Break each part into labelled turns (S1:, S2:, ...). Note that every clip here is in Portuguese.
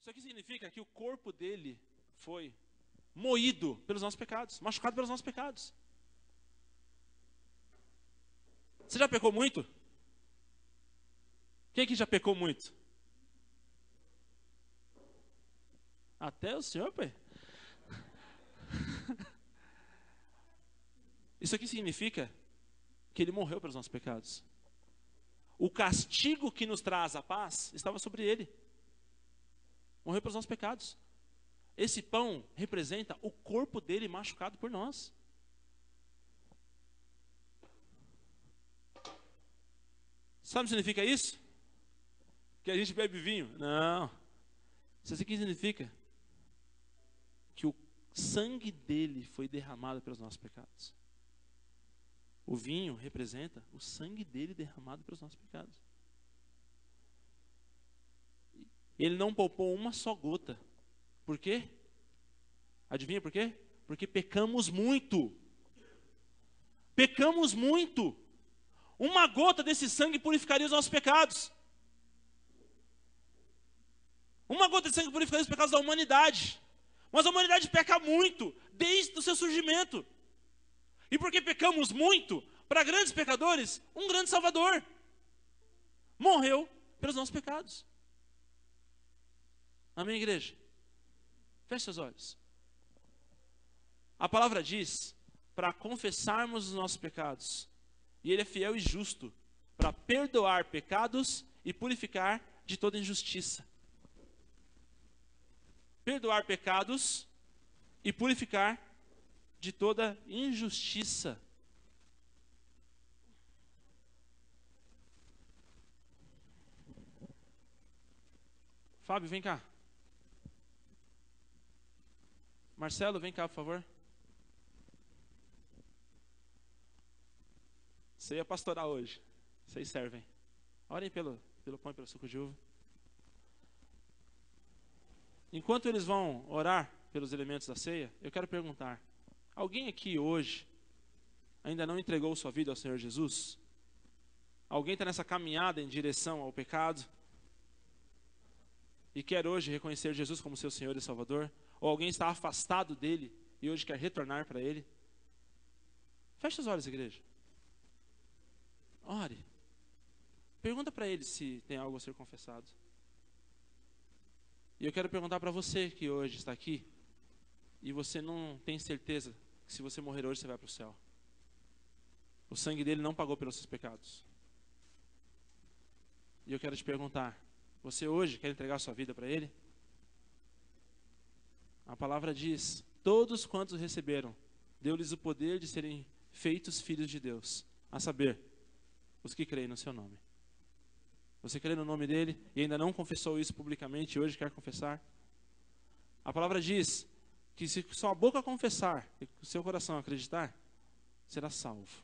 S1: Isso aqui significa que o corpo dele foi moído pelos nossos pecados, machucado pelos nossos pecados. Você já pecou muito? Quem aqui já pecou muito? Até o senhor, pai? Isso aqui significa que ele morreu pelos nossos pecados. O castigo que nos traz a paz estava sobre ele. Morreu pelos nossos pecados. Esse pão representa o corpo dele machucado por nós. Sabe o que significa isso? Que a gente bebe vinho? Não. Isso aqui significa que o sangue dele foi derramado pelos nossos pecados. O vinho representa o sangue dele derramado pelos nossos pecados. Ele não poupou uma só gota. Por quê? Adivinha por quê? Porque pecamos muito. Pecamos muito. Uma gota desse sangue purificaria os nossos pecados. Uma gota de sangue purificaria os pecados da humanidade. Mas a humanidade peca muito, desde o seu surgimento. E porque pecamos muito, para grandes pecadores, um grande Salvador morreu pelos nossos pecados. Amém, igreja? Feche seus olhos. A palavra diz para confessarmos os nossos pecados. E Ele é fiel e justo para perdoar pecados e purificar de toda injustiça. Perdoar pecados e purificar de toda injustiça. Fábio, vem cá. Marcelo, vem cá, por favor. Você ia pastorar hoje. Vocês servem. Orem pelo pão e pelo suco de uva. Enquanto eles vão orar pelos elementos da ceia, eu quero perguntar: alguém aqui hoje ainda não entregou sua vida ao Senhor Jesus? Alguém está nessa caminhada em direção ao pecado e quer hoje reconhecer Jesus como seu Senhor e Salvador? Ou alguém está afastado dele e hoje quer retornar para ele? Feche os olhos, igreja. Ore. Pergunta para ele se tem algo a ser confessado. E eu quero perguntar para você que hoje está aqui e você não tem certeza que se você morrer hoje você vai para o céu. O sangue dele não pagou pelos seus pecados. E eu quero te perguntar: você hoje quer entregar sua vida para ele? A palavra diz: todos quantos receberam, deu-lhes o poder de serem feitos filhos de Deus, a saber, os que creem no seu nome. Você crê no nome dele e ainda não confessou isso publicamente e hoje quer confessar? A palavra diz que se sua boca confessar e o seu coração acreditar, será salvo.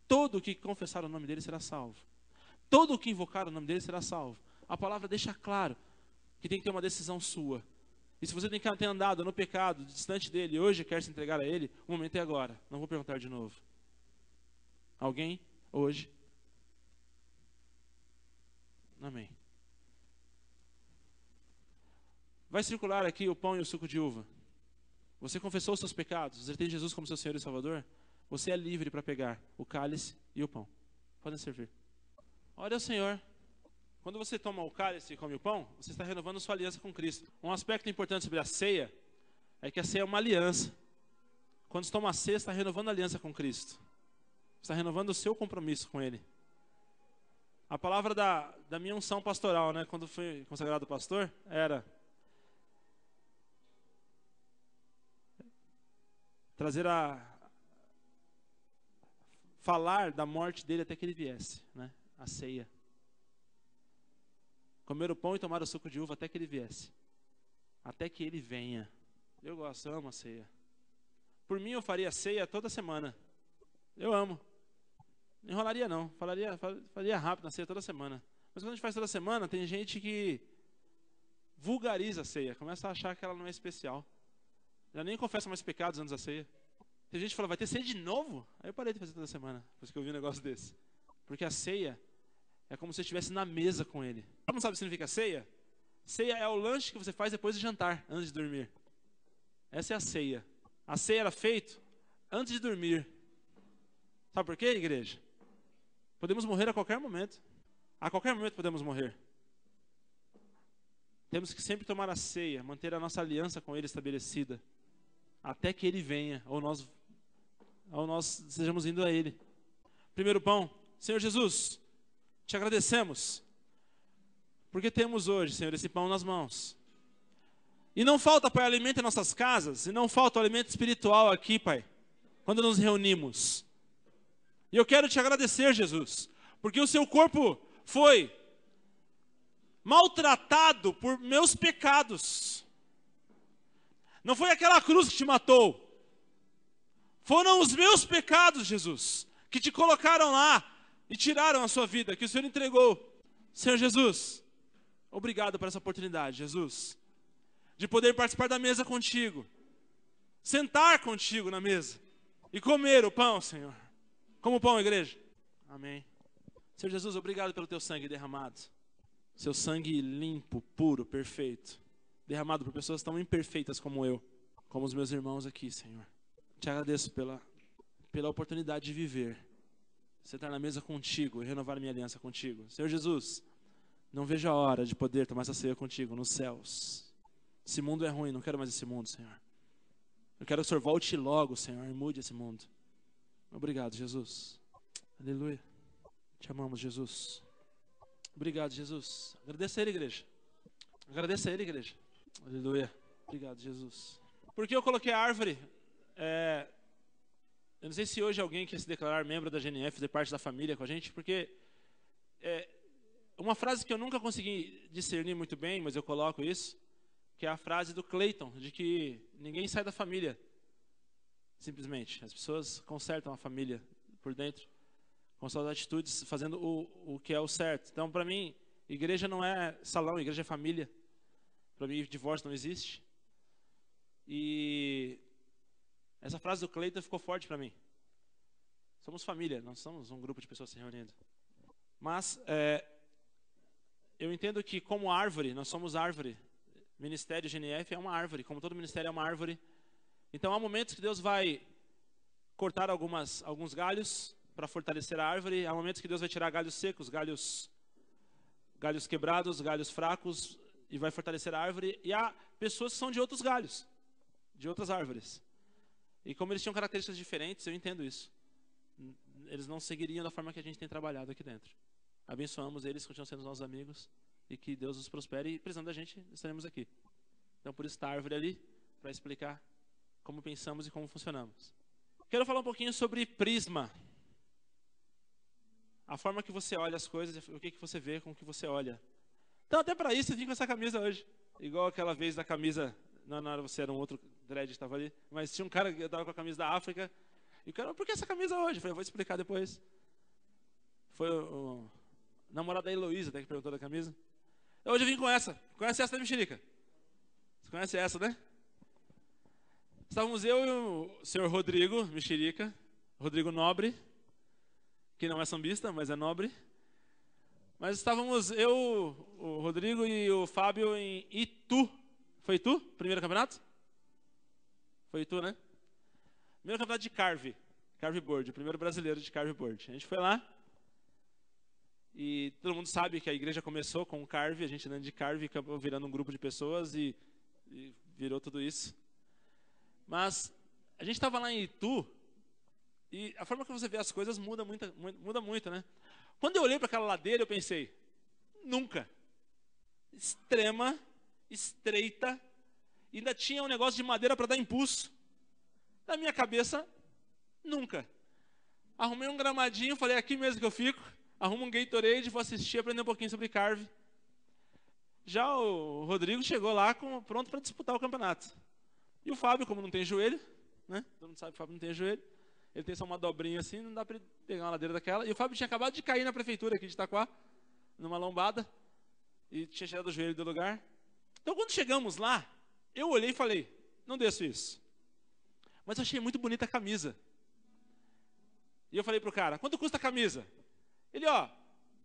S1: Todo o que confessar o nome dele será salvo. Todo o que invocar o nome dele será salvo. A palavra deixa claro que tem que ter uma decisão sua. E se você tem que ter andado no pecado, distante dele, e hoje quer se entregar a ele, o momento é agora. Não vou perguntar de novo. Alguém hoje? Amém. Vai circular aqui o pão e o suco de uva. Você confessou os seus pecados, você tem Jesus como seu Senhor e Salvador? Você é livre para pegar o cálice e o pão. Podem servir. Ore ao Senhor. Quando você toma o cálice e come o pão, você está renovando sua aliança com Cristo. Um aspecto importante sobre a ceia é que a ceia é uma aliança. Quando você toma a ceia, você está renovando a aliança com Cristo. Você está renovando o seu compromisso com Ele. A palavra da minha unção pastoral, né, quando fui consagrado pastor, era falar da morte dele até que ele viesse, né, a ceia. Comer o pão e tomar o suco de uva até que ele viesse. Até que ele venha. Eu gosto, eu amo a ceia. Por mim eu faria ceia toda semana. Eu amo. Não enrolaria não, faria rápido na ceia toda semana. Mas quando a gente faz toda semana, tem gente que vulgariza a ceia, começa a achar que ela não é especial. Já nem confessa mais pecados antes da ceia. Tem gente que fala: vai ter ceia de novo? Aí eu parei de fazer toda semana, depois que eu vi um negócio desse. Porque a ceia é como se eu estivesse na mesa com ele. Todo mundo sabe o que significa ceia? Ceia é o lanche que você faz depois de jantar, antes de dormir. Essa é a ceia. A ceia era feita antes de dormir. Sabe por quê, igreja? Podemos morrer a qualquer momento. A qualquer momento podemos morrer. Temos que sempre tomar a ceia, manter a nossa aliança com Ele estabelecida, até que Ele venha, ou nós estejamos indo a Ele. Primeiro pão. Senhor Jesus, te agradecemos, porque temos hoje, Senhor, esse pão nas mãos. E não falta, Pai, alimento em nossas casas, e não falta o alimento espiritual aqui, Pai, quando nos reunimos. E eu quero te agradecer, Jesus, porque o seu corpo foi maltratado por meus pecados. Não foi aquela cruz que te matou. Foram os meus pecados, Jesus, que te colocaram lá e tiraram a sua vida, que o Senhor entregou. Senhor Jesus, obrigado por essa oportunidade, Jesus, de poder participar da mesa contigo, sentar contigo na mesa e comer o pão, Senhor. Como o pão, igreja. Amém. Senhor Jesus, obrigado pelo teu sangue derramado. Seu sangue limpo, puro, perfeito, derramado por pessoas tão imperfeitas como eu, como os meus irmãos aqui, Senhor. Te agradeço pela oportunidade de viver, sentar na mesa contigo e renovar minha aliança contigo. Senhor Jesus, não vejo a hora de poder tomar essa ceia contigo nos céus. Esse mundo é ruim, não quero mais esse mundo, Senhor. Eu quero que o Senhor volte logo, Senhor, e mude esse mundo. Obrigado, Jesus. Aleluia. Te amamos, Jesus. Obrigado, Jesus. Agradeça a Ele, igreja. Agradeça a Ele, igreja. Aleluia. Obrigado, Jesus. Por que eu coloquei a árvore? Eu não sei se hoje alguém quer se declarar membro da GNF, fazer parte da família com a gente, porque uma frase que eu nunca consegui discernir muito bem, mas eu coloco isso, que é a frase do Clayton, de que ninguém sai da família, simplesmente. As pessoas consertam a família por dentro, com suas atitudes, fazendo o que é o certo. Então, para mim, igreja não é salão, igreja é família. Para mim, divórcio não existe. E essa frase do Cleiton ficou forte para mim. Somos família, nós somos um grupo de pessoas se reunindo. Mas eu entendo que como árvore, nós somos árvore. Ministério GNF é uma árvore, como todo ministério é uma árvore. Então, há momentos que Deus vai cortar alguns galhos para fortalecer a árvore. Há momentos que Deus vai tirar galhos secos, galhos quebrados, galhos fracos, e vai fortalecer a árvore. E há pessoas que são de outros galhos, de outras árvores. E como eles tinham características diferentes, eu entendo isso. Eles não seguiriam da forma que a gente tem trabalhado aqui dentro. Abençoamos eles, continuam sendo nossos amigos, e que Deus os prospere, e precisando da gente, estaremos aqui. Então, por isso está a árvore ali, para explicar como pensamos e como funcionamos. Quero falar um pouquinho sobre prisma. A forma que você olha as coisas, o que você vê com o que você olha. Então, até para isso, eu vim com essa camisa hoje. Igual aquela vez da camisa, não era você, era um outro dread que estava ali, mas tinha um cara que estava com a camisa da África, e o cara, por que essa camisa hoje? Eu falei, eu vou explicar depois. Foi o namorado da Heloísa até que perguntou da camisa. Hoje eu vim com essa. Conhece essa da Mexerica? Você conhece essa, né? Estávamos eu e o senhor Rodrigo Mexerica, Rodrigo Nobre, que não é sambista, mas é nobre. Mas estávamos eu, o Rodrigo e o Fábio em Itu. Foi Itu? Primeiro campeonato? Foi Itu, né? Primeiro campeonato de carve board, o primeiro brasileiro de carve board. A gente foi lá e todo mundo sabe que a igreja começou com carve, a gente andando de carve, acabou virando um grupo de pessoas e virou tudo isso. Mas a gente estava lá em Itu e a forma que você vê as coisas muda muito, né? Quando eu olhei para aquela ladeira, eu pensei, nunca. Extrema, estreita, ainda tinha um negócio de madeira para dar impulso. Na minha cabeça, nunca. Arrumei um gramadinho, falei, aqui mesmo que eu fico. Arrumo um Gatorade, vou assistir, aprender um pouquinho sobre carve. Já o Rodrigo chegou lá pronto para disputar o campeonato. E o Fábio, como não tem joelho, né? Todo mundo sabe que o Fábio não tem joelho. Ele tem só uma dobrinha assim, não dá para ele pegar uma ladeira daquela. E o Fábio tinha acabado de cair na prefeitura aqui de Itaquá, numa lombada, e tinha tirado o joelho do lugar. Então, quando chegamos lá, eu olhei e falei, não desço isso. Mas eu achei muito bonita a camisa. E eu falei pro cara, quanto custa a camisa? Ele,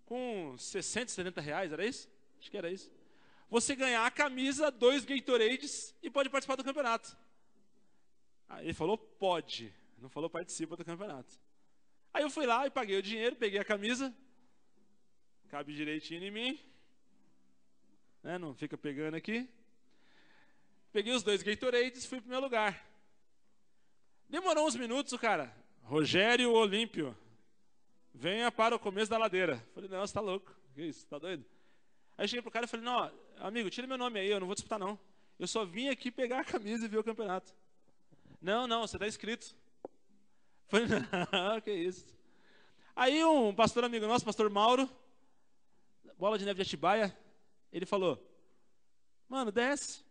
S1: com 60, 70 reais, era isso? Acho que era isso. você ganhar a camisa, 2 Gatorades e pode participar do campeonato. Aí ele falou, pode. Não falou, participa do campeonato. Aí eu fui lá e paguei o dinheiro, peguei a camisa. Cabe direitinho em mim. Né? Não fica pegando aqui. Peguei os 2 Gatorades e fui pro meu lugar. Demorou uns minutos, o cara. Rogério Olímpio, venha para o começo da ladeira. Falei, não, você tá louco. Que isso, tá doido? Aí eu cheguei pro cara e falei, não, amigo, tira meu nome aí, eu não vou disputar não. Eu só vim aqui pegar a camisa e ver o campeonato. Não, você tá inscrito. Falei, não, que isso. Aí um pastor amigo nosso, pastor Mauro, Bola de Neve de Atibaia, ele falou, mano, desce.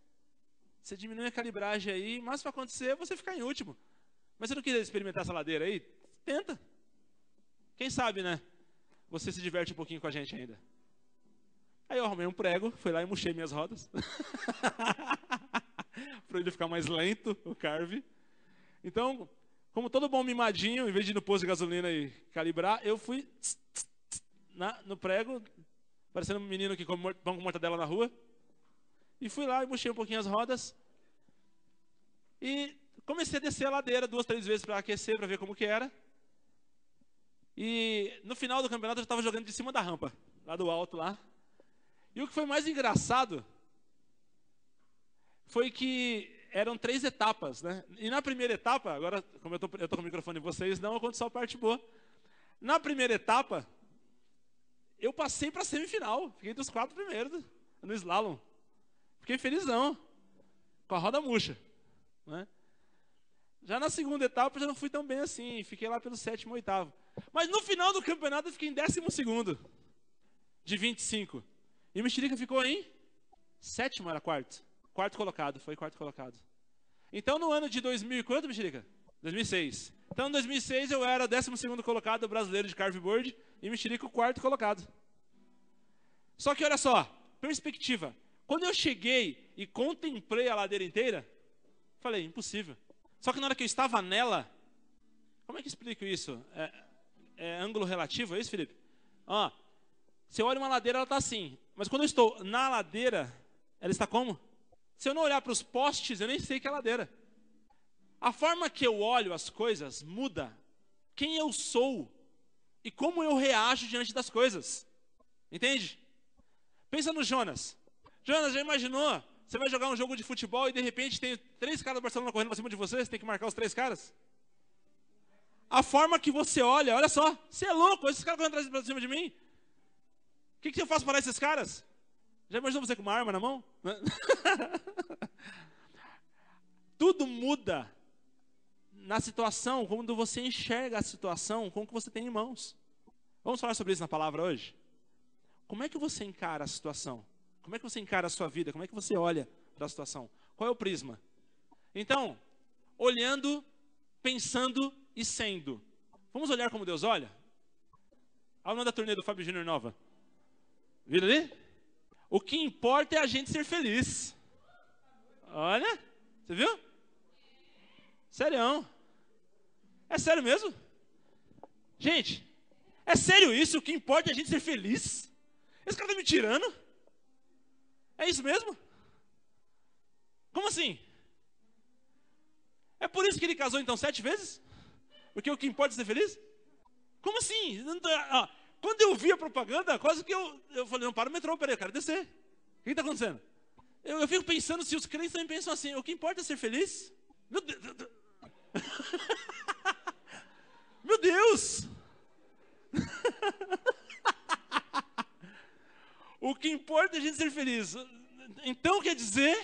S1: Você diminui a calibragem aí, mas para acontecer, você ficar em último. Mas você não queria experimentar essa ladeira aí? Tenta. Quem sabe, né? Você se diverte um pouquinho com a gente ainda. Aí eu arrumei um prego, fui lá e murchei minhas rodas. Para ele ficar mais lento, o carve. Então, como todo bom mimadinho, em vez de ir no posto de gasolina e calibrar, eu fui no prego, parecendo um menino que come pão com mortadela na rua. E fui lá e murchei um pouquinho as rodas. E comecei a descer a ladeira 2, 3 vezes para aquecer, para ver como que era. E no final do campeonato eu estava jogando de cima da rampa, lá do alto lá. E o que foi mais engraçado foi que eram 3 etapas, né? E na primeira etapa, agora como eu tô com o microfone em vocês, não, eu conto só a parte boa. Na primeira etapa, eu passei para a semifinal, fiquei dos 4 primeiros no slalom. Fiquei felizão, com a roda murcha, né? Já na segunda etapa, eu já não fui tão bem assim. Fiquei lá pelo 7º, 8º. Mas no final do campeonato, eu fiquei em 12º, de 25. E o Mexerica ficou em 7º, era 4º. 4º colocado, foi 4º colocado. Então, no ano de 2000 e quanto, Mexerica? 2006. Então, em 2006, eu era 12º colocado brasileiro de carveboard e Mexerica o 4º colocado. Só que, olha só, perspectiva. Quando eu cheguei e contemplei a ladeira inteira, falei, impossível. Só que na hora que eu estava nela, como é que eu explico isso? É ângulo relativo, é isso, Felipe? Ó, se eu olho uma ladeira, ela está assim. Mas quando eu estou na ladeira, ela está como? Se eu não olhar para os postes, eu nem sei que é ladeira. A forma que eu olho as coisas muda quem eu sou e como eu reajo diante das coisas. Entende? Pensa no Jonas. Jonas, já imaginou? Você vai jogar um jogo de futebol e de repente tem 3 caras do Barcelona correndo para cima de você, você tem que marcar os 3 caras? A forma que você olha só, você é louco, esses caras correndo para cima de mim? O que eu faço para esses caras? Já imaginou você com uma arma na mão? Tudo muda na situação, quando você enxerga a situação com o que você tem em mãos. Vamos falar sobre isso na palavra hoje? Como é que você encara a situação? Como é que você encara a sua vida? Como é que você olha para a situação? Qual é o prisma? Então, olhando, pensando e sendo. Vamos olhar como Deus olha? Olha o nome da turnê do Fábio Júnior Nova. Viram ali? O que importa é a gente ser feliz. Olha, você viu? Sério? É sério mesmo? Gente, é sério isso? O que importa é a gente ser feliz? Esse cara tá me tirando? É isso mesmo? Como assim? É por isso que ele casou então 7 vezes? Porque o que importa é ser feliz? Como assim? Quando eu vi a propaganda, quase que eu falei, não, para o metrô, peraí, eu quero descer. O que está acontecendo? Eu fico pensando se os crentes também pensam assim, o que importa é ser feliz? Meu Deus! Meu Deus! O que importa é a gente ser feliz. Então quer dizer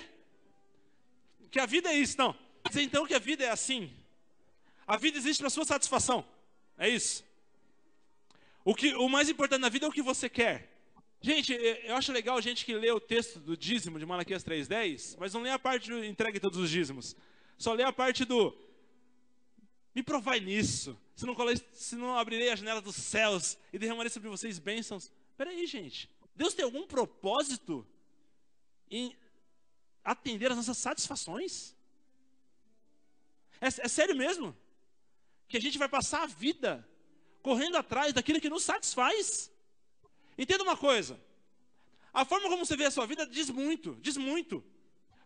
S1: que a vida é isso, não. Quer dizer então que a vida é assim. A vida existe para sua satisfação. É isso. O mais importante na vida é o que você quer. Gente, eu acho legal gente que lê o texto do dízimo de Malaquias 3:10, mas não lê a parte do entregue todos os dízimos. Só lê a parte do me provai nisso. Se não abrirei a janela dos céus e derramarei sobre vocês bênçãos. Peraí, gente. Deus tem algum propósito em atender às nossas satisfações? É sério mesmo? Que a gente vai passar a vida correndo atrás daquilo que nos satisfaz? Entenda uma coisa. A forma como você vê a sua vida diz muito, diz muito.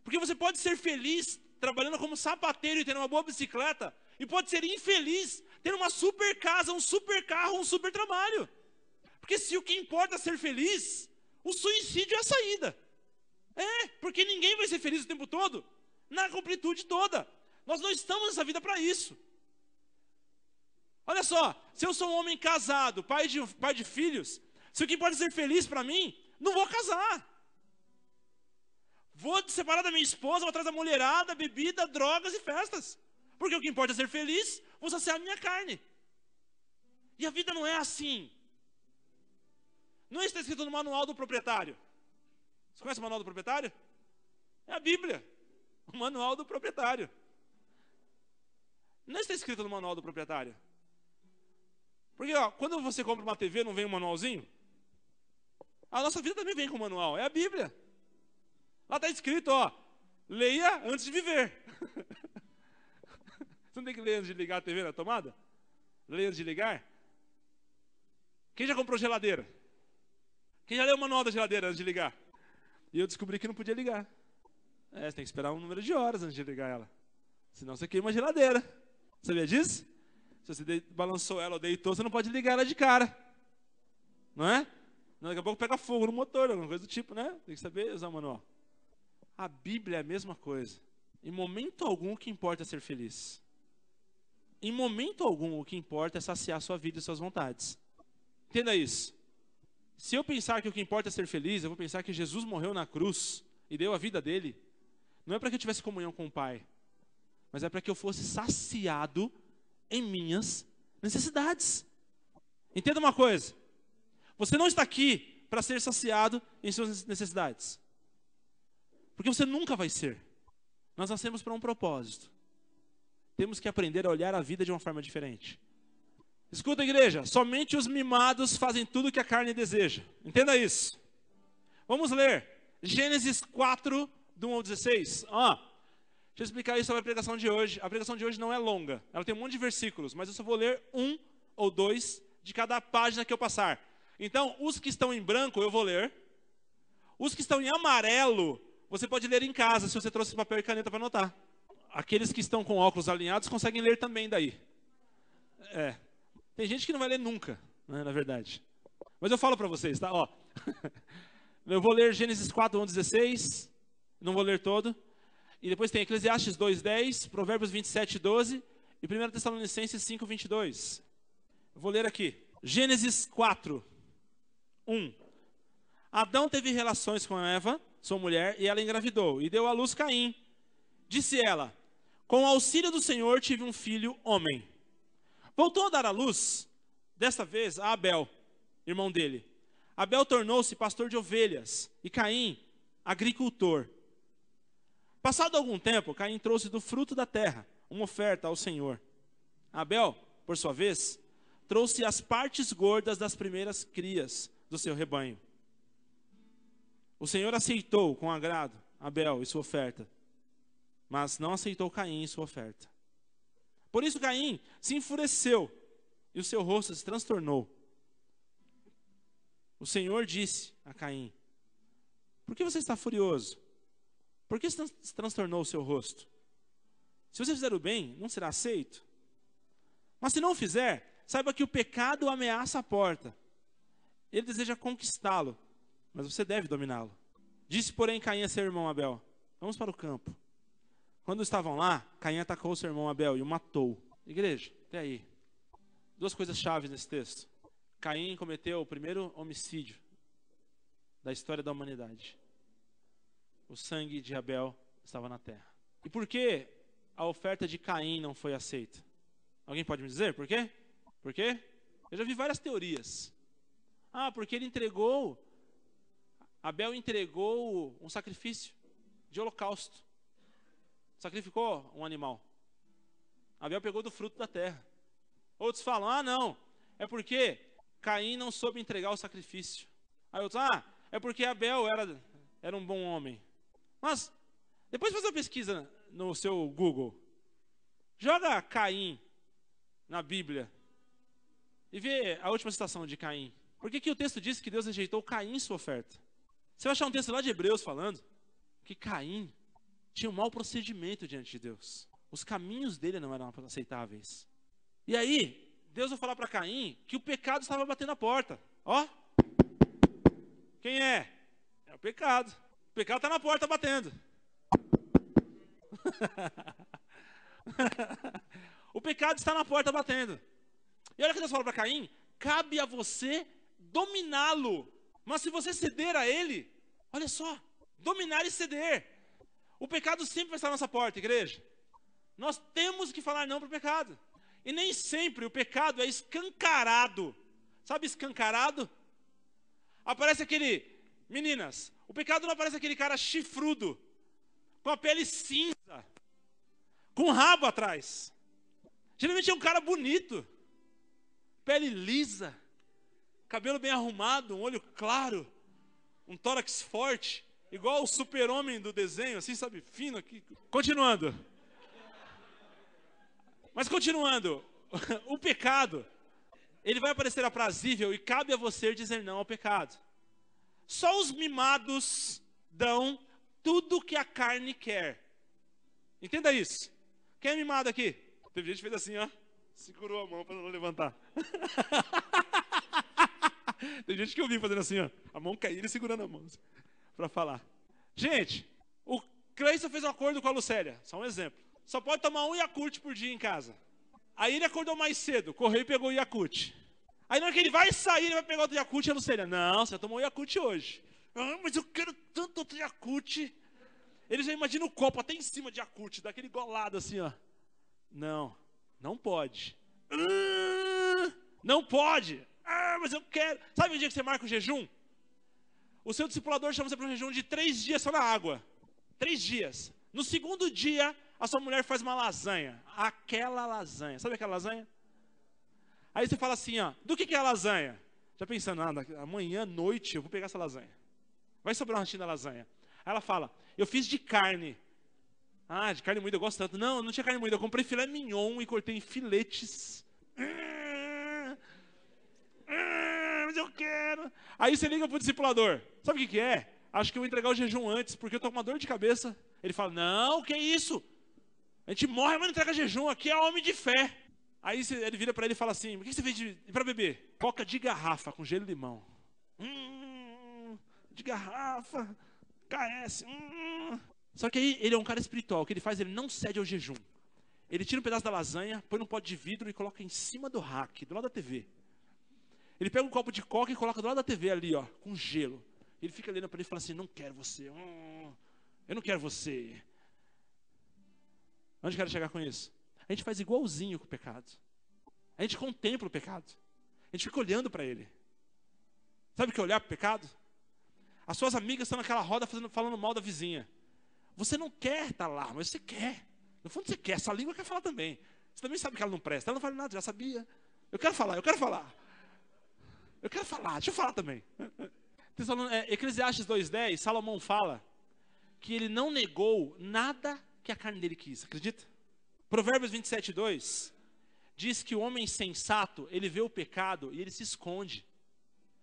S1: Porque você pode ser feliz trabalhando como sapateiro e tendo uma boa bicicleta, e pode ser infeliz tendo uma super casa, um super carro, um super trabalho. Porque se o que importa é ser feliz, o suicídio é a saída. Porque ninguém vai ser feliz o tempo todo, na completude toda. Nós não estamos nessa vida para isso. Olha só, se eu sou um homem casado, pai de filhos, se o que importa é ser feliz para mim, não vou casar. Vou separar da minha esposa, vou atrás da mulherada, bebida, drogas e festas. Porque o que importa é ser feliz, vou saciar a minha carne. E a vida não é assim. Não está escrito no manual do proprietário. Você conhece o manual do proprietário? É a Bíblia. O manual do proprietário. Não está escrito no manual do proprietário. Porque quando você compra uma TV, não vem um manualzinho? A nossa vida também vem com manual. É a Bíblia. Lá está escrito, leia antes de viver. Você não tem que ler antes de ligar a TV na tomada? Leia antes de ligar? Quem já comprou geladeira? Quem já leu o manual da geladeira antes de ligar? E eu descobri que não podia ligar. Você tem que esperar um número de horas antes de ligar ela. Senão você queima a geladeira. Sabia disso? Se você balançou ela ou deitou, você não pode ligar ela de cara. Não é? Daqui a pouco pega fogo no motor, alguma coisa do tipo, né? Tem que saber usar o manual. A Bíblia é a mesma coisa. Em momento algum o que importa é ser feliz. Em momento algum o que importa é saciar sua vida e suas vontades. Entenda isso. Se eu pensar que o que importa é ser feliz, eu vou pensar que Jesus morreu na cruz e deu a vida dele. Não é para que eu tivesse comunhão com o Pai, mas é para que eu fosse saciado em minhas necessidades. Entenda uma coisa. Você não está aqui para ser saciado em suas necessidades. Porque você nunca vai ser. Nós nascemos para um propósito. Temos que aprender a olhar a vida de uma forma diferente. Escuta, igreja, somente os mimados fazem tudo o que a carne deseja. Entenda isso. Vamos ler Gênesis 4, do 1 ao 16. Deixa eu explicar isso sobre a pregação de hoje. A pregação de hoje não é longa. Ela tem um monte de versículos, mas eu só vou ler 1 ou 2 de cada página que eu passar. Então, os que estão em branco eu vou ler. Os que estão em amarelo, você pode ler em casa, se você trouxe papel e caneta para anotar. Aqueles que estão com óculos alinhados conseguem ler também daí. Tem gente que não vai ler nunca, né, na verdade. Mas eu falo para vocês, tá? Eu vou ler Gênesis 4, 1 ao 16. Não vou ler todo. E depois tem Eclesiastes 2, 10, Provérbios 27, 12 e 1 Tessalonicenses 5, 22. Eu vou ler aqui. Gênesis 4, 1. Adão teve relações com Eva, sua mulher, e ela engravidou, e deu à luz Caim. Disse ela, com o auxílio do Senhor tive um filho homem. Voltou a dar à luz, desta vez a Abel, irmão dele. Abel tornou-se pastor de ovelhas, e Caim, agricultor. Passado algum tempo, Caim trouxe do fruto da terra uma oferta ao Senhor. Abel, por sua vez, trouxe as partes gordas das primeiras crias do seu rebanho. O Senhor aceitou com agrado Abel e sua oferta, mas não aceitou Caim e sua oferta. Por isso Caim se enfureceu e o seu rosto se transtornou. O Senhor disse a Caim, por que você está furioso? Por que se transtornou o seu rosto? Se você fizer o bem, não será aceito. Mas se não o fizer, saiba que o pecado ameaça a porta. Ele deseja conquistá-lo, mas você deve dominá-lo. Disse, porém, Caim a seu irmão Abel, vamos para o campo. Quando estavam lá, Caim atacou seu irmão Abel e o matou. Igreja, até aí. Duas coisas chaves nesse texto. Caim cometeu o primeiro homicídio da história da humanidade. O sangue de Abel estava na terra. E por que a oferta de Caim não foi aceita? Alguém pode me dizer por quê? Por quê? Eu já vi várias teorias. Porque Abel entregou um sacrifício de holocausto. Sacrificou um animal. Abel pegou do fruto da terra. Outros falam, não, é porque Caim não soube entregar o sacrifício. Aí outros, é porque Abel era um bom homem. Mas, depois faz uma pesquisa no seu Google. Joga Caim na Bíblia e vê a última citação de Caim. Por que o texto diz que Deus rejeitou Caim em sua oferta? Você vai achar um texto lá de Hebreus falando que Caim tinha um mau procedimento diante de Deus. Os caminhos dele não eram aceitáveis. E aí, Deus vai falar para Caim que o pecado estava batendo a porta. Ó, quem é? É o pecado. O pecado está na porta batendo. O pecado está na porta batendo. E olha o que Deus fala para Caim: cabe a você dominá-lo. Mas se você ceder a ele, olha só, dominar e ceder. O pecado sempre vai estar na nossa porta, igreja. Nós temos que falar não para o pecado. E nem sempre o pecado é escancarado. Sabe escancarado? Aparece aquele... Meninas, o pecado não aparece aquele cara chifrudo, com a pele cinza, com o rabo atrás. Geralmente é um cara bonito, pele lisa, cabelo bem arrumado, um olho claro, um tórax forte, igual o super-homem do desenho, assim, sabe, fino aqui. Continuando. Mas continuando, o pecado, ele vai parecer aprazível e cabe a você dizer não ao pecado. Só os mimados dão tudo que a carne quer. Entenda isso. Quem é mimado aqui? Teve gente que fez assim, ó. Segurou a mão para não levantar. Tem gente que eu vi fazendo assim, ó. A mão caindo e segurando a mão. Para falar. Gente, o Cleison fez um acordo com a Lucélia. Só um exemplo. Só pode tomar um Yakult por dia em casa. Aí ele acordou mais cedo. Correu e pegou o Yakult. Aí na hora que ele vai sair, ele vai pegar outro Yakult e a Lucélia: não, você tomou o Yakult hoje. Ah, mas eu quero tanto outro Yakult. Ele já imagina o copo até em cima de Yakult, daquele golado assim, ó. Não, não pode. Não pode. Ah, mas eu quero. Sabe o dia que você marca o jejum? O seu discipulador chama você para um jejum de 3 dias só na água. 3 dias. No segundo dia, a sua mulher faz uma lasanha. Aquela lasanha. Sabe aquela lasanha? Aí você fala assim, ó, do que é a lasanha? Já pensando, amanhã à noite eu vou pegar essa lasanha. Vai sobrar um restinho da lasanha. Aí ela fala, eu fiz de carne. Ah, de carne moída eu gosto tanto. Não, não tinha carne moída, eu comprei filé mignon e cortei em filetes. Mas eu quero. Aí você liga pro discipulador. Sabe o que é? Acho que eu vou entregar o jejum antes, porque eu tô com uma dor de cabeça. Ele fala, não, que isso? A gente morre, mas não entrega jejum, aqui é homem de fé. Aí ele vira para ele e fala assim, o que você fez para beber? Coca de garrafa, com gelo e limão. De garrafa, KS. Só que aí ele é um cara espiritual, o que ele faz, ele não cede ao jejum. Ele tira um pedaço da lasanha, põe num pote de vidro e coloca em cima do rack, do lado da TV. Ele pega um copo de coca e coloca do lado da TV ali, ó, com gelo. Ele fica olhando para ele e fala assim, não quero você, eu não quero você. Onde eu quero chegar com isso? A gente faz igualzinho com o pecado. A gente contempla o pecado. A gente fica olhando para ele. Sabe o que é olhar para o pecado? As suas amigas estão naquela roda falando mal da vizinha. Você não quer estar lá, mas você quer. No fundo você quer, essa língua quer falar também. Você também sabe que ela não presta. Ela não fala nada, já sabia. Eu quero falar. Eu quero falar, deixa eu falar também. Eclesiastes 2:10, Salomão fala que ele não negou nada que a carne dele quis. Acredita? Provérbios 27:2 diz que o homem sensato, ele vê o pecado e ele se esconde.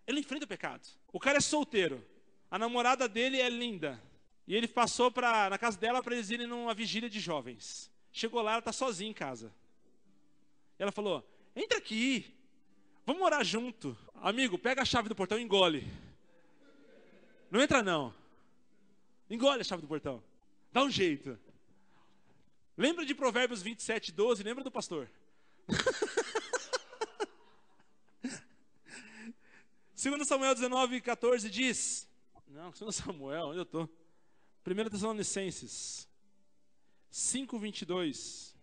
S1: Ele enfrenta o pecado. O cara é solteiro. A namorada dele é linda. E ele passou na casa dela para eles irem numa vigília de jovens. Chegou lá, ela está sozinha em casa. E ela falou, entra aqui. Vamos morar junto. Amigo, pega a chave do portão e engole. Não entra não. Engole a chave do portão. Dá um jeito. Lembra de Provérbios 27:12? Lembra do pastor? 2 Samuel 19:14 diz... Não, 2 Samuel, onde eu estou? 1 Tessalonicenses 5:22.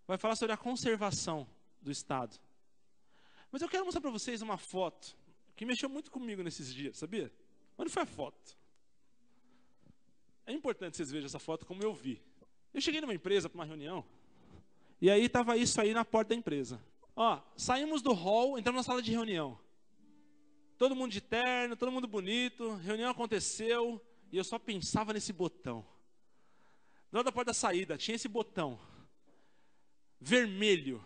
S1: Vai falar sobre a conservação do Estado. Mas eu quero mostrar para vocês uma foto que mexeu muito comigo nesses dias, sabia? Onde foi a foto? É importante vocês vejam essa foto como eu vi. Eu cheguei numa empresa para uma reunião, e aí estava isso aí na porta da empresa. Ó, saímos do hall, entramos na sala de reunião. Todo mundo de terno, todo mundo bonito, reunião aconteceu, e eu só pensava nesse botão. Do lado da porta da saída, tinha esse botão, vermelho,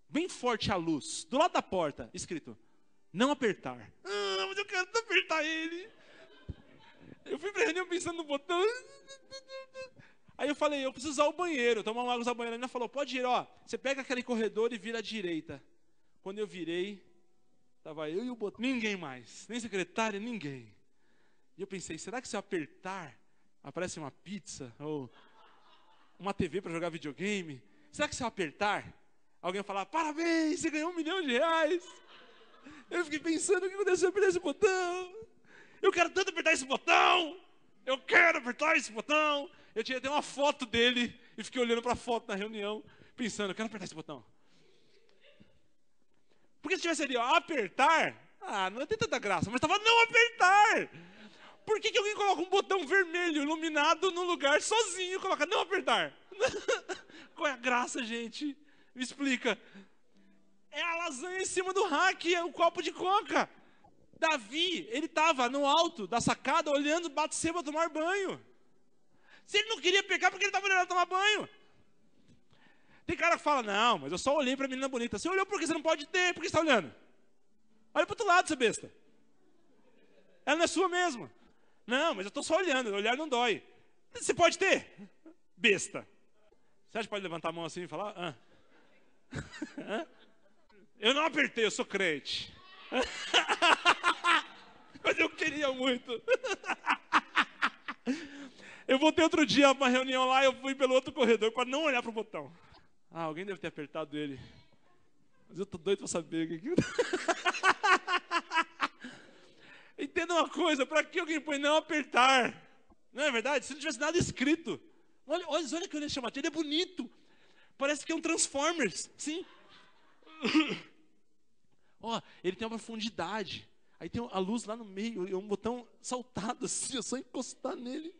S1: bem forte a luz, do lado da porta, escrito, Não apertar. Ah, mas eu quero apertar ele. Eu fui pra reunião pensando no botão. Aí eu falei, eu preciso usar o banheiro, tomar uma água, usar o banheiro. A menina falou, pode ir, ó. Você pega aquele corredor e vira à direita. Quando eu virei, tava eu e o botão. Ninguém mais. Nem secretária, ninguém. E eu pensei, será que se eu apertar, aparece uma pizza? Ou uma TV para jogar videogame? Será que se eu apertar, alguém vai falar, parabéns, você ganhou R$1 milhão? Eu fiquei pensando, o que aconteceu se eu apertar esse botão? Eu quero tanto apertar esse botão. Eu quero apertar esse botão. Eu tirei até uma foto dele e fiquei olhando para a foto na reunião, pensando, eu quero apertar esse botão. Porque se tivesse ali, ó, apertar, não tem tanta graça, mas estava não apertar. Por que alguém coloca um botão vermelho iluminado no lugar sozinho e coloca não apertar? Qual é a graça, gente? Me explica. É a lasanha em cima do rack, é um copo de coca. Davi, ele estava no alto da sacada olhando Batseba tomar banho. Se ele não queria pecar, porque ele estava olhando tomar banho. Tem cara que fala, não, mas eu só olhei para a menina bonita. Você olhou porque você não pode ter, por que você está olhando? Olha para o outro lado, seu besta. Ela não é sua mesmo. Não, mas eu estou só olhando, olhar não dói. Você pode ter? Besta. Você acha que pode levantar a mão assim e falar? Eu não apertei, eu sou crente. Mas eu queria muito. Eu voltei outro dia para uma reunião lá, eu fui pelo outro corredor para não olhar para o botão. Alguém deve ter apertado ele. Mas eu tô doido para saber o que Entenda uma coisa, para que alguém põe não apertar? Não é verdade? Se não tivesse nada escrito. Olha que olho chamativo, ele é bonito. Parece que é um Transformers, sim. Ele tem uma profundidade. Aí tem a luz lá no meio, e um botão saltado assim, é só encostar nele.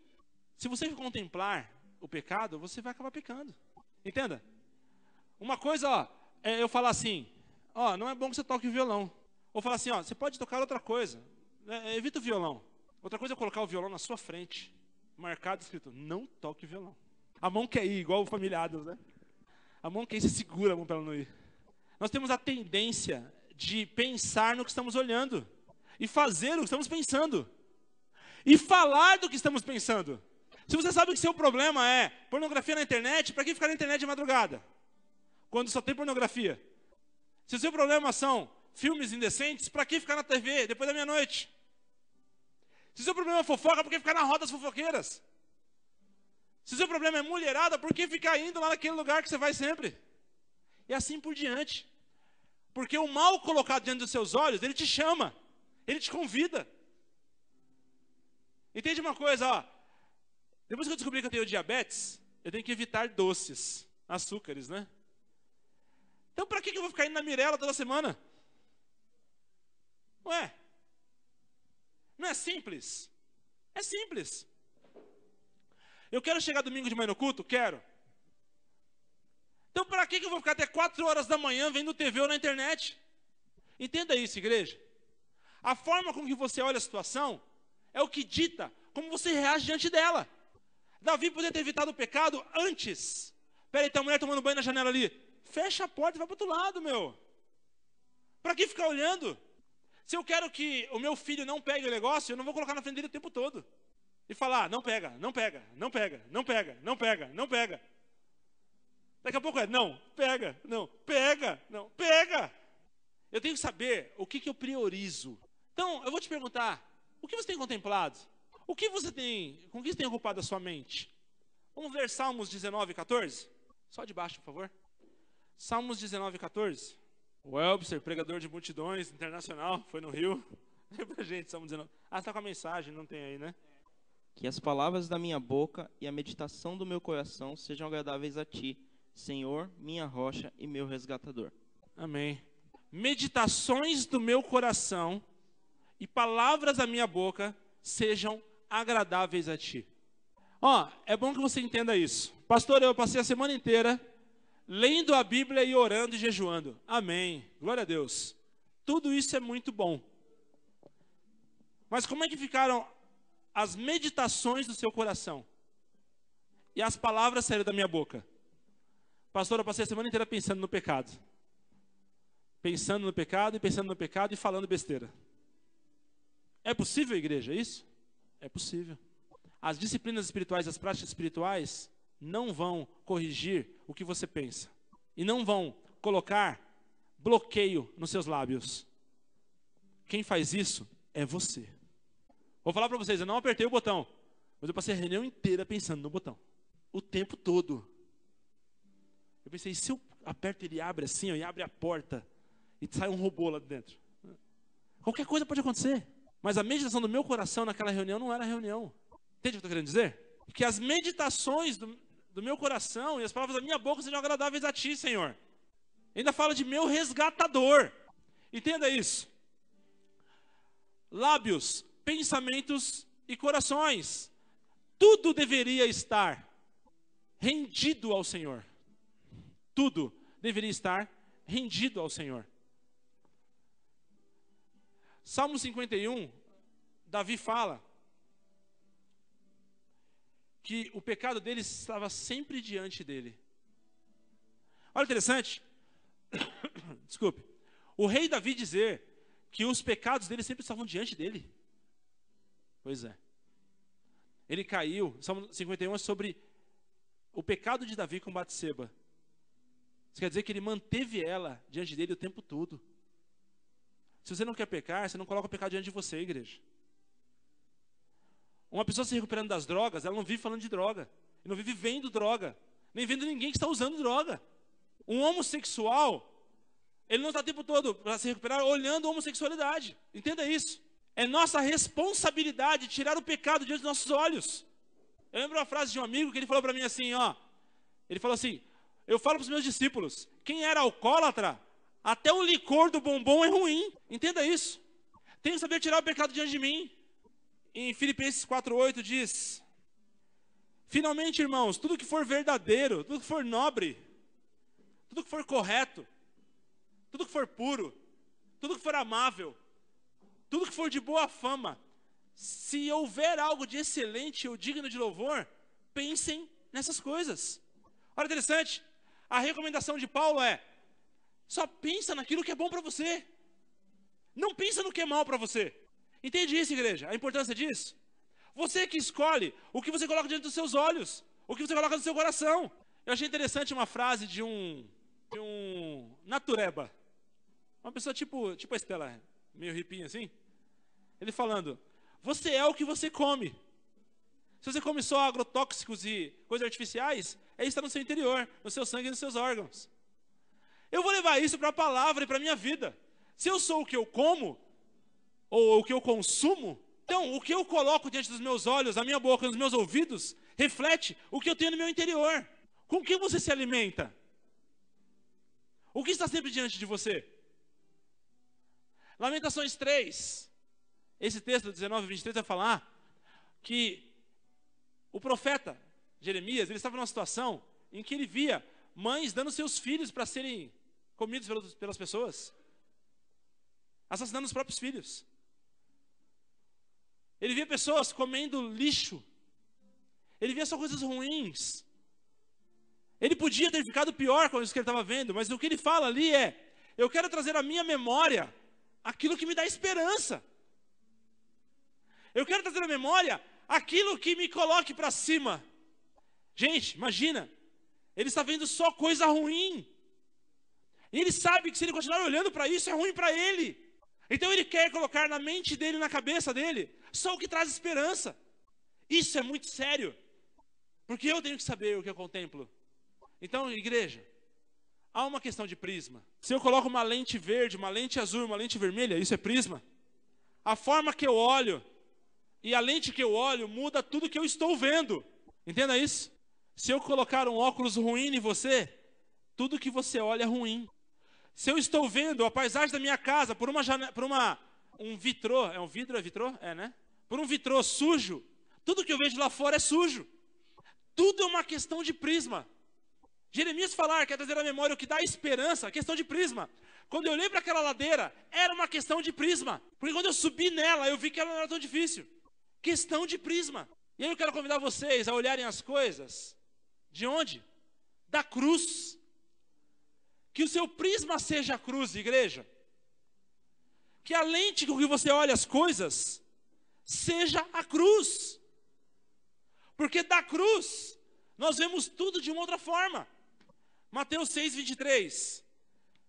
S1: Se você contemplar o pecado, você vai acabar pecando. Entenda? Uma coisa, é eu falar assim, não é bom que você toque o violão. Ou falar assim, você pode tocar outra coisa. Evita o violão. Outra coisa é colocar o violão na sua frente, marcado, escrito, não toque o violão. A mão quer ir, igual o familiados, né? A mão quer ir, você segura a mão para ela não ir. Nós temos a tendência de pensar no que estamos olhando. E fazer o que estamos pensando. E falar do que estamos pensando. Se você sabe que seu problema é pornografia na internet, para que ficar na internet de madrugada? Quando só tem pornografia. Se o seu problema são filmes indecentes, para que ficar na TV depois da meia-noite? Se o seu problema é fofoca, por que ficar na roda das fofoqueiras? Se o seu problema é mulherada, por que ficar indo lá naquele lugar que você vai sempre? E assim por diante. Porque o mal colocado diante dos seus olhos, ele te chama, ele te convida. Entende uma coisa, depois que eu descobri que eu tenho diabetes, eu tenho que evitar doces, açúcares, né? Então para que eu vou ficar indo na Mirella toda semana? Ué, não é simples? É simples. Eu quero chegar domingo de manhã no culto? Quero. Então para que eu vou ficar até 4 horas da manhã vendo TV ou na internet? Entenda isso, igreja. A forma com que você olha a situação é o que dita como você reage diante dela. Davi poderia ter evitado o pecado antes. Peraí, tem uma mulher tomando banho na janela ali. Fecha a porta e vai para o outro lado, meu. Para que ficar olhando? Se eu quero que o meu filho não pegue o negócio, eu não vou colocar na frente dele o tempo todo. E falar, não pega, não pega, não pega, não pega, não pega, não pega. Daqui a pouco não, pega, não, pega, não, pega. Eu tenho que saber o que eu priorizo. Então, eu vou te perguntar, o que você tem contemplado? Com que você tem ocupado a sua mente? Vamos ler Salmos 19, 14? Só de baixo, por favor. Salmos 19, 14. O Elbster, pregador de multidões, internacional, foi no Rio. Lê pra gente, Salmos 19. Está com a mensagem, não tem aí, né?
S2: Que as palavras da minha boca e a meditação do meu coração sejam agradáveis a ti, Senhor, minha rocha e meu resgatador.
S1: Amém. Meditações do meu coração e palavras da minha boca sejam agradáveis a ti. É bom que você entenda isso. Pastor, eu passei a semana inteira lendo a Bíblia e orando e jejuando. Amém. Glória a Deus. Tudo isso é muito bom. Mas como é que ficaram as meditações do seu coração? E as palavras saíram da minha boca? Pastor, eu passei a semana inteira pensando no pecado. pensando no pecado e falando besteira. É possível, igreja, isso? É possível. As disciplinas espirituais, as práticas espirituais não vão corrigir o que você pensa. E não vão colocar bloqueio nos seus lábios. Quem faz isso é você. Vou falar para vocês, eu não apertei o botão, mas eu passei a reunião inteira pensando no botão. O tempo todo. Eu pensei, se eu aperto ele abre assim, ó, e abre a porta, e sai um robô lá dentro. Qualquer coisa pode acontecer. Mas a meditação do meu coração naquela reunião não era reunião. Entende o que eu estou querendo dizer? Que as meditações do meu coração e as palavras da minha boca sejam agradáveis a ti, Senhor. Ainda fala de meu resgatador. Entenda isso. Lábios, pensamentos e corações. Tudo deveria estar rendido ao Senhor. Tudo deveria estar rendido ao Senhor. Salmo 51, Davi fala que o pecado deles estava sempre diante dele. Olha interessante. Desculpe. O rei Davi dizer que os pecados dele sempre estavam diante dele. Pois é. Ele caiu, Salmo 51 é sobre o pecado de Davi com Batseba. Isso quer dizer que ele manteve ela diante dele o tempo todo. Se você não quer pecar, você não coloca o pecado diante de você, igreja. Uma pessoa se recuperando das drogas, ela não vive falando de droga. Não vive vendo droga. Nem vendo ninguém que está usando droga. Um homossexual, ele não está o tempo todo para se recuperar olhando a homossexualidade. Entenda isso. É nossa responsabilidade tirar o pecado diante dos nossos olhos. Eu lembro uma frase de um amigo que ele falou para mim assim, ó. Ele falou assim, eu falo para os meus discípulos, quem era alcoólatra, até o licor do bombom é ruim. Entenda isso. Tenho que saber tirar o pecado diante de mim. Em Filipenses 4:8 diz, finalmente, irmãos, tudo que for verdadeiro, tudo que for nobre, tudo que for correto, tudo que for puro, tudo que for amável, tudo que for de boa fama, se houver algo de excelente ou digno de louvor, pensem nessas coisas. Olha, interessante, a recomendação de Paulo é, só pensa naquilo que é bom para você. Não pensa no que é mal para você. Entende isso, igreja? A importância disso? Você que escolhe o que você coloca diante dos seus olhos, o que você coloca no seu coração. Eu achei interessante uma frase de um natureba. Uma pessoa tipo a Estela, meio hipinha assim. Ele falando, você é o que você come. Se você come só agrotóxicos e coisas artificiais, é isso que está no seu interior, no seu sangue e nos seus órgãos. Eu vou levar isso para a palavra e para a minha vida. Se eu sou o que eu como, ou o que eu consumo, então o que eu coloco diante dos meus olhos, na minha boca, nos meus ouvidos, reflete o que eu tenho no meu interior. Com o que você se alimenta? O que está sempre diante de você? Lamentações 3, esse texto do 19 e 23 vai falar que o profeta Jeremias, ele estava numa situação em que ele via mães dando seus filhos para serem comidos pelas pessoas, assassinando os próprios filhos. Ele via pessoas comendo lixo. Ele via só coisas ruins. Ele podia ter ficado pior com isso que ele estava vendo, mas o que ele fala ali é, eu quero trazer à minha memória aquilo que me dá esperança. Eu quero trazer à memória aquilo que me coloque para cima. Gente, imagina, ele está vendo só coisa ruim. E ele sabe que se ele continuar olhando para isso, é ruim para ele. Então ele quer colocar na mente dele, na cabeça dele, só o que traz esperança. Isso é muito sério. Porque eu tenho que saber o que eu contemplo. Então, igreja, há uma questão de prisma. Se eu coloco uma lente verde, uma lente azul, uma lente vermelha, isso é prisma. A forma que eu olho e a lente que eu olho muda tudo que eu estou vendo. Entenda isso? Se eu colocar um óculos ruim em você, tudo que você olha é ruim. Se eu estou vendo a paisagem da minha casa por um vitrô, é um vidro, é vitrô? É, né? Por um vitrô sujo, tudo que eu vejo lá fora é sujo. Tudo é uma questão de prisma. Jeremias falar, quer trazer à memória o que dá esperança, questão de prisma. Quando eu olhei para aquela ladeira, era uma questão de prisma. Porque quando eu subi nela, eu vi que ela não era tão difícil. Questão de prisma. E aí eu quero convidar vocês a olharem as coisas. De onde? Da cruz. Que o seu prisma seja a cruz, igreja. Que a lente com que você olha as coisas seja a cruz. Porque da cruz nós vemos tudo de uma outra forma. Mateus 6:23.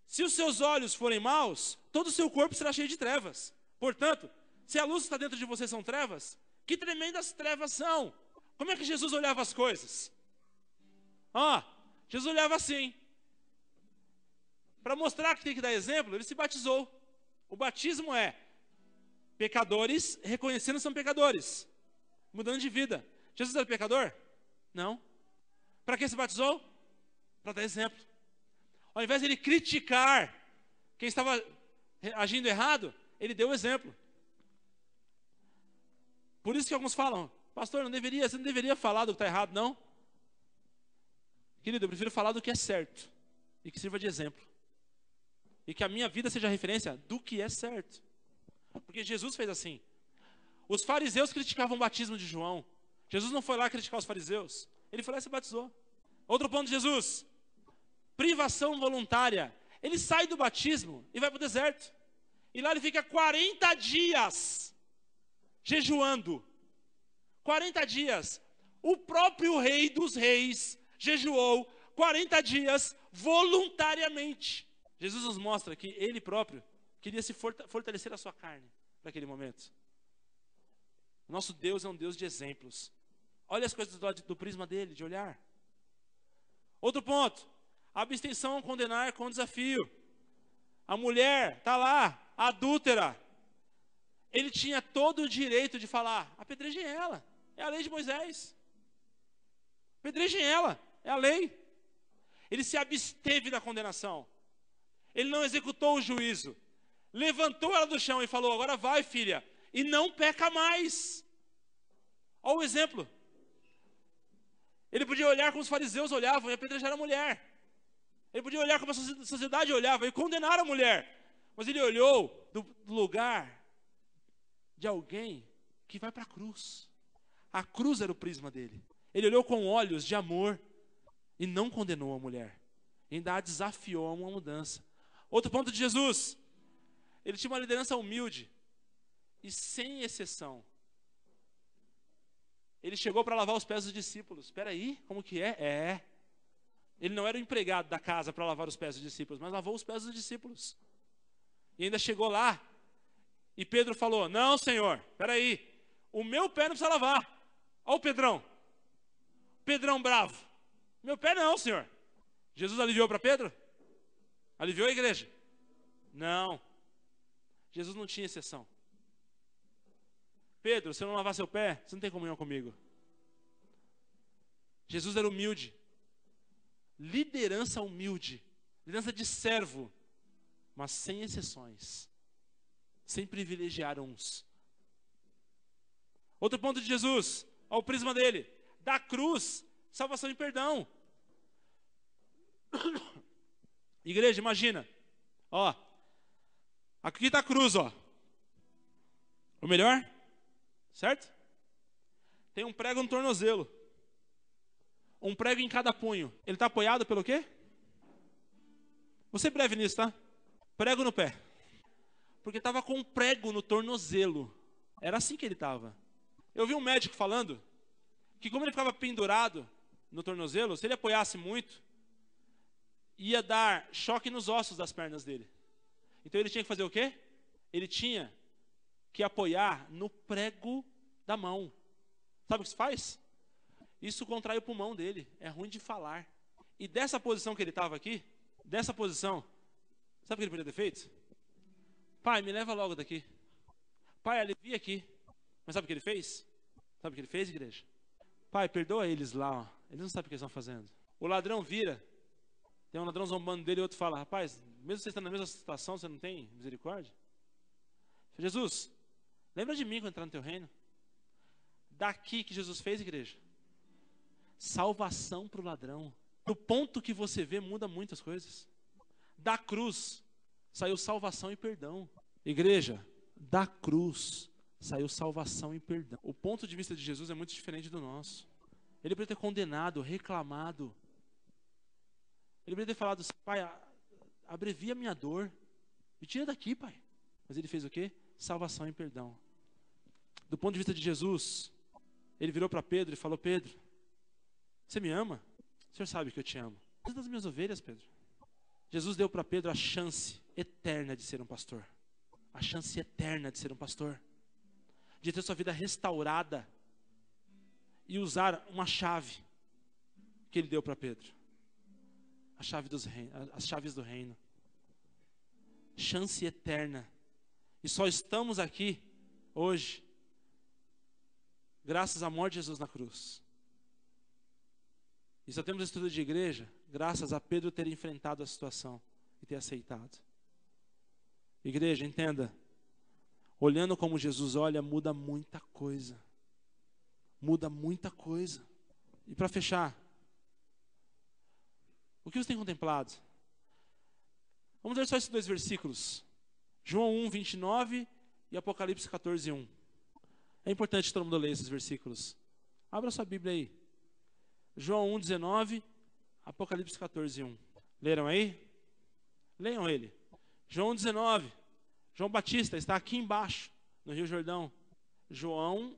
S1: Se os seus olhos forem maus, todo o seu corpo será cheio de trevas. Portanto, se a luz que está dentro de você são trevas, que tremendas trevas são. Como é que Jesus olhava as coisas? Jesus olhava assim. Para mostrar que tem que dar exemplo, ele se batizou. O batismo é pecadores reconhecendo que são pecadores, mudando de vida. Jesus era pecador? Não. Para que se batizou? Para dar exemplo. Ao invés de ele criticar quem estava agindo errado, ele deu o exemplo. Por isso que alguns falam, pastor, você não deveria falar do que está errado, não. Querido, eu prefiro falar do que é certo e que sirva de exemplo. E que a minha vida seja referência do que é certo. Porque Jesus fez assim. Os fariseus criticavam o batismo de João. Jesus não foi lá criticar os fariseus. Ele foi lá e se batizou. Outro ponto de Jesus. Privação voluntária. Ele sai do batismo e vai para o deserto. E lá ele fica 40 dias jejuando. 40 dias. O próprio rei dos reis jejuou 40 dias voluntariamente. Jesus nos mostra que ele próprio queria se fortalecer a sua carne para aquele momento. Nosso Deus é um Deus de exemplos. Olha as coisas do prisma dele, de olhar. Outro ponto. Abstenção a condenar com desafio. A mulher está lá, adúltera. Ele tinha todo o direito de falar, apedrejem ela. É a lei de Moisés. Apedrejem ela, é a lei. Ele se absteve da condenação. Ele não executou o juízo. Levantou ela do chão e falou, agora vai, filha, e não peca mais. Olha o exemplo. Ele podia olhar como os fariseus olhavam e apedrejar a mulher. Ele podia olhar como a sociedade olhava e condenar a mulher. Mas ele olhou do lugar de alguém que vai para a cruz. A cruz era o prisma dele. Ele olhou com olhos de amor e não condenou a mulher. Ainda a desafiou a uma mudança. Outro ponto de Jesus. Ele tinha uma liderança humilde e sem exceção. Ele chegou para lavar os pés dos discípulos. Espera aí, como que é? Ele não era o empregado da casa para lavar os pés dos discípulos, mas lavou os pés dos discípulos. E ainda chegou lá. E Pedro falou, não, Senhor, espera aí. O meu pé não precisa lavar. Olha o Pedrão. Pedrão bravo. Meu pé não, Senhor. Jesus aliviou para Pedro? Aliviou a igreja? Não. Jesus não tinha exceção. Pedro, se eu não lavar seu pé, você não tem comunhão comigo. Jesus era humilde. Liderança humilde. Liderança de servo. Mas sem exceções. Sem privilegiar uns. Outro ponto de Jesus. Olha o prisma dele. Da cruz, salvação e perdão. Igreja, imagina. Aqui está a cruz, O melhor? Certo? Tem um prego no tornozelo. Um prego em cada punho. Ele está apoiado pelo quê? Vou ser breve nisso, tá? Prego no pé. Porque estava com um prego no tornozelo. Era assim que ele estava. Eu vi um médico falando que como ele ficava pendurado no tornozelo, se ele apoiasse muito, ia dar choque nos ossos das pernas dele. Então ele tinha que fazer o quê? Ele tinha que apoiar no prego da mão. Sabe o que isso faz? Isso contrai o pulmão dele. É ruim de falar. E dessa posição que ele estava aqui, dessa posição, sabe o que ele podia ter feito? Pai, me leva logo daqui. Pai, alivia aqui. Mas sabe o que ele fez? Sabe o que ele fez, igreja? Pai, perdoa eles lá. Eles não sabem o que eles estão fazendo. O ladrão vira. Tem um ladrão zombando dele e outro fala, rapaz, mesmo você estando na mesma situação, você não tem misericórdia? Jesus, lembra de mim quando entrar no teu reino? Daqui que Jesus fez, igreja. Salvação para o ladrão. No ponto que você vê, muda muitas coisas. Da cruz, saiu salvação e perdão. Igreja, da cruz, saiu salvação e perdão. O ponto de vista de Jesus é muito diferente do nosso. Ele poderia ter condenado, reclamado. Ele poderia ter falado assim, pai, abrevia a minha dor. Me tira daqui, Pai. Mas ele fez o quê? Salvação e perdão. Do ponto de vista de Jesus, ele virou para Pedro e falou: Pedro, você me ama? O Senhor sabe que eu te amo. Cuida das minhas ovelhas, Pedro. Jesus deu para Pedro a chance eterna de ser um pastor. A chance eterna de ser um pastor. De ter sua vida restaurada. E usar uma chave que ele deu para Pedro. As chaves do reino. Chance eterna. E só estamos aqui hoje graças à morte de Jesus na cruz. E só temos estudo de igreja graças a Pedro ter enfrentado a situação e ter aceitado. Igreja, entenda, olhando como Jesus olha, muda muita coisa. Muda muita coisa. E para fechar, o que você tem contemplado? Vamos ler só esses 2 versículos. João 1, 29 e Apocalipse 14, 1. É importante que todo mundo leia esses versículos. Abra sua Bíblia aí. João 1, 19, Apocalipse 14, 1. Leram aí? Leiam ele. João 19. João Batista está aqui embaixo, no Rio Jordão. João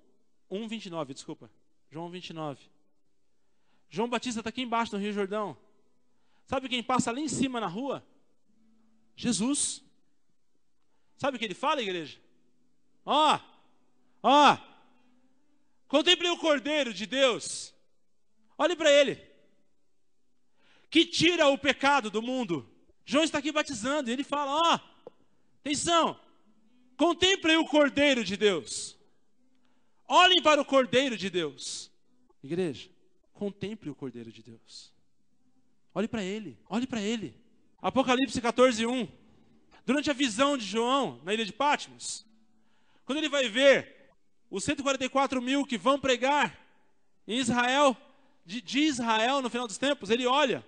S1: 1, 29, desculpa. João 29. João Batista está aqui embaixo no Rio Jordão. Sabe quem passa ali em cima na rua? Jesus. Sabe o que ele fala, igreja? Ó, contemplem o Cordeiro de Deus. Olhe para ele. Que tira o pecado do mundo. João está aqui batizando e ele fala: atenção, contemplem o Cordeiro de Deus. Olhem para o Cordeiro de Deus. Igreja, contemple o Cordeiro de Deus. Olhe para ele, olhe para ele. Apocalipse 14, 1. Durante a visão de João na ilha de Patmos, quando ele vai ver os 144 mil que vão pregar em Israel, de Israel no final dos tempos, ele olha,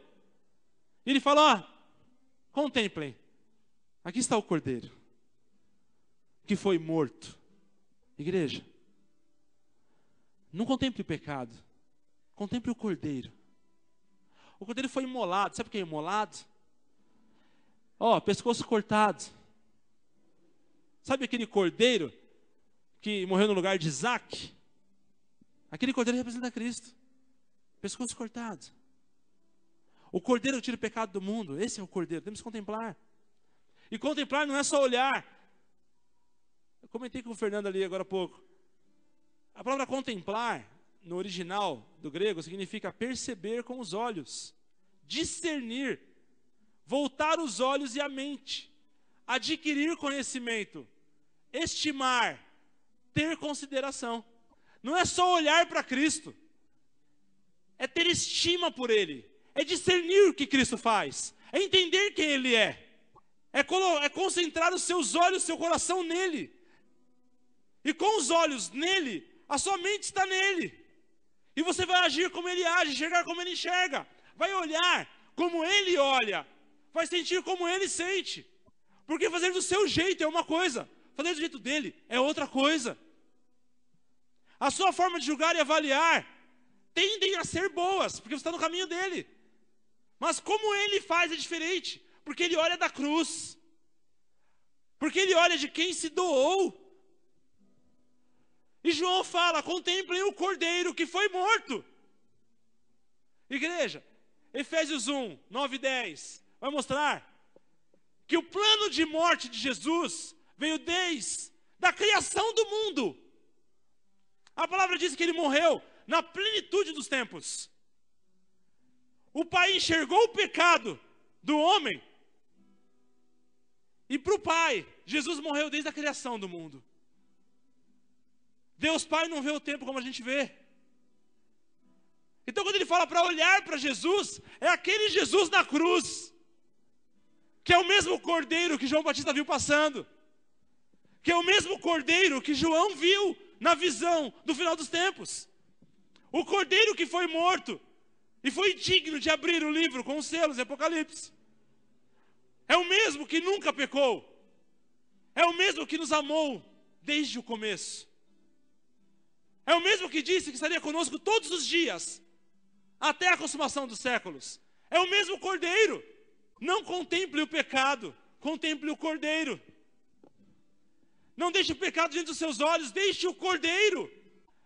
S1: e ele fala: contemplem, aqui está o Cordeiro, que foi morto. Igreja, não contemple o pecado, contemple o Cordeiro. O Cordeiro foi imolado. Sabe o que é imolado? Pescoço cortado. Sabe aquele cordeiro que morreu no lugar de Isaac? Aquele cordeiro representa Cristo. Pescoço cortado. O cordeiro tira o pecado do mundo. Esse é o cordeiro, temos que contemplar. E contemplar não é só olhar. Eu comentei com o Fernando ali agora há pouco. A palavra contemplar, no original do grego, significa perceber com os olhos, discernir, voltar os olhos e a mente, adquirir conhecimento, estimar, ter consideração. Não é só olhar para Cristo, é ter estima por Ele, é discernir o que Cristo faz, é entender quem Ele é concentrar os seus olhos, seu coração nele, e com os olhos nele, a sua mente está nele. E você vai agir como ele age, enxergar como ele enxerga. Vai olhar como ele olha. Vai sentir como ele sente. Porque fazer do seu jeito é uma coisa. Fazer do jeito dele é outra coisa. A sua forma de julgar e avaliar tendem a ser boas, porque você está no caminho dele. Mas como ele faz é diferente. Porque ele olha da cruz. Porque ele olha de quem se doou. E João fala: contemplem o Cordeiro que foi morto. Igreja, Efésios 1, 9 e 10 vai mostrar que o plano de morte de Jesus veio desde a criação do mundo. A palavra diz que ele morreu na plenitude dos tempos. O Pai enxergou o pecado do homem, e para o Pai, Jesus morreu desde a criação do mundo. Deus Pai não vê o tempo como a gente vê. Então quando ele fala para olhar para Jesus, é aquele Jesus na cruz, que é o mesmo Cordeiro que João Batista viu passando, que é o mesmo Cordeiro que João viu na visão do final dos tempos. O Cordeiro que foi morto e foi digno de abrir o livro com os selos em Apocalipse. É o mesmo que nunca pecou. É o mesmo que nos amou desde o começo. É o mesmo que disse que estaria conosco todos os dias, até a consumação dos séculos. É o mesmo Cordeiro. Não contemple o pecado, contemple o Cordeiro. Não deixe o pecado diante dos seus olhos, deixe o Cordeiro.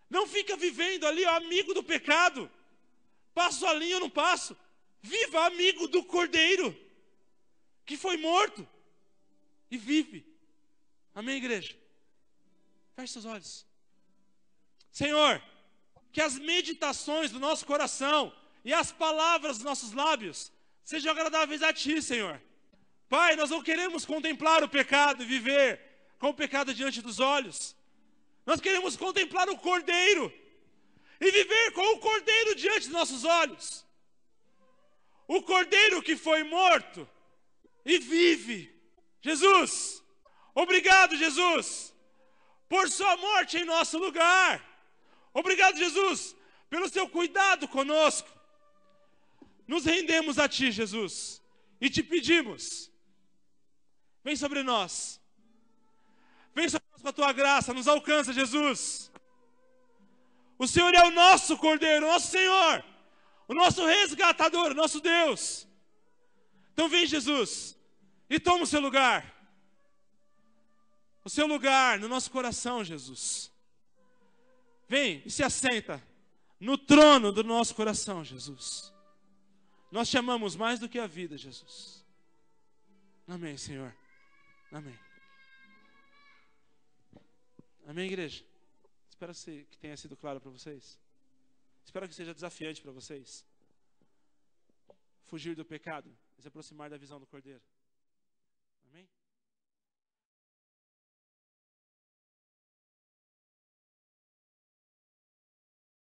S1: Não fica vivendo ali, ó, amigo do pecado. Passo a linha ou não passo? Viva amigo do Cordeiro, que foi morto e vive. Amém, igreja? Feche seus olhos. Senhor, que as meditações do nosso coração e as palavras dos nossos lábios sejam agradáveis a Ti, Senhor. Pai, nós não queremos contemplar o pecado e viver com o pecado diante dos olhos. Nós queremos contemplar o Cordeiro e viver com o Cordeiro diante dos nossos olhos. O Cordeiro que foi morto e vive. Jesus, obrigado, Jesus, por sua morte em nosso lugar. Obrigado, Jesus, pelo seu cuidado conosco. Nos rendemos a Ti, Jesus, e te pedimos, vem sobre nós. Vem sobre nós com a Tua graça, nos alcança, Jesus. O Senhor é o nosso Cordeiro, o nosso Senhor, o nosso resgatador, o nosso Deus. Então vem, Jesus, e toma o seu lugar. O seu lugar no nosso coração, Jesus. Vem e se assenta no trono do nosso coração, Jesus. Nós te amamos mais do que a vida, Jesus. Amém, Senhor. Amém. Amém, igreja? Espero que tenha sido claro para vocês. Espero que seja desafiante para vocês. Fugir do pecado e se aproximar da visão do Cordeiro.